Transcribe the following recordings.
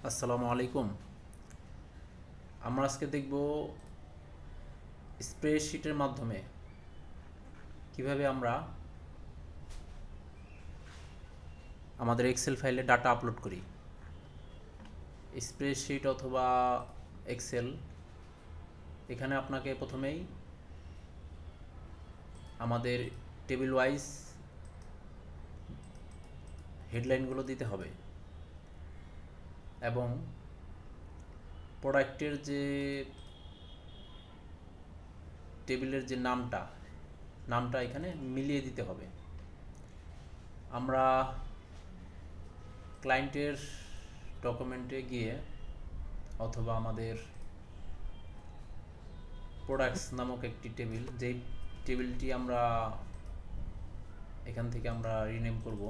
আসসালামু আলাইকুম। আমরা আজকে দেখব স্প্রেডশিটের মাধ্যমে কিভাবে আমরা আমাদের এক্সেল ফাইলে ডাটা আপলোড করি। স্প্রেডশিট অথবা এক্সেল, এখানে আপনাকে প্রথমেই আমাদের টেবিল ওয়াইজ হেডলাইনগুলো দিতে হবে এবং প্রোডাক্টের যে টেবিলের যে নামটা এখানে মিলিয়ে দিতে হবে। আমরা ক্লায়েন্টের ডকুমেন্টে গিয়ে অথবা আমাদের প্রোডাক্টস নামক একটি টেবিল, যেই টেবিলটি আমরা এখান থেকে আমরা রিনেম করব,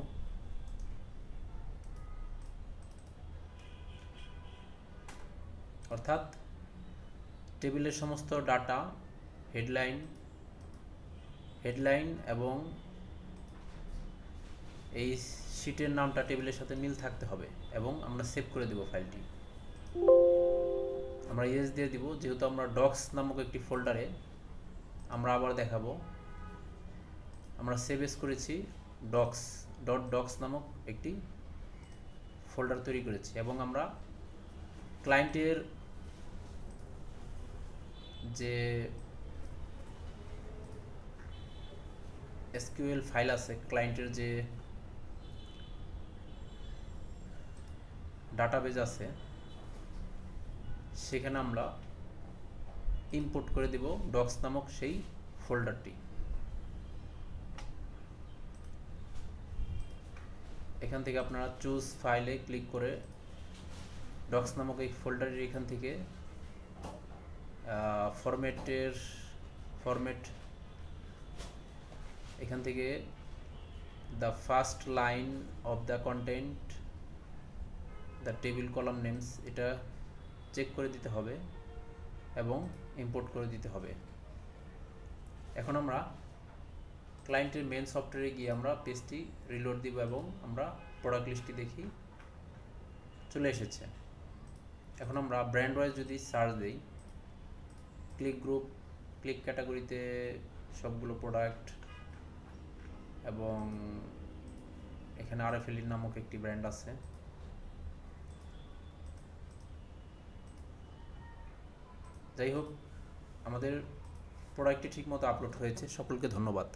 অর্থাৎ টেবিলের সমস্ত ডাটা হেডলাইন এবং এই শিটের নামটা টেবিলের সাথে মিল থাকতে হবে এবং আমরা সেভ করে দেব ফাইলটি। আমরা ইয়েস দিয়ে দিব, যেহেতু আমরা ডক্স নামক একটি ফোল্ডারে আমরা আবার দেখাবো আমরা সেভ এস করেছি ডক্স নামক একটি ফোল্ডার তৈরি করেছি এবং আমরা ক্লায়েন্টের যে এসকিউএল ফাইল আছে, ক্লায়েন্টের যে ডাটাবেজ আছে, সেখানে আমরা ইম্পোর্ট করে দেব ডক্স নামক সেই ফোল্ডারটি। এখান থেকে আপনারা চুজ ফাইলে ক্লিক করে ডক্স নামক এই ফোল্ডারের এখান থেকে ফরম্যাট এখান থেকে the first line of the content the table column names, এটা চেক করে দিতে হবে এবং ইম্পোর্ট করে দিতে হবে। এখন আমরা ক্লায়েন্টের মেন সফটওয়্যারে গিয়ে আমরা পেজটি রিলোড দিব এবং আমরা প্রোডাক্ট লিস্টটি দেখি চলে এসেছে। এখন আমরা ব্র্যান্ড ওয়াইজ যদি সার্চ দিই, ক্লিক ক্যাটাগরিতে সবগুলো প্রোডাক্ট এবং এখানে আরএফএল নামক একটি ব্র্যান্ড আছে। যাই হোক, আমাদের প্রোডাক্টটি ঠিকমতো আপলোড হয়েছে। সকলকে ধন্যবাদ।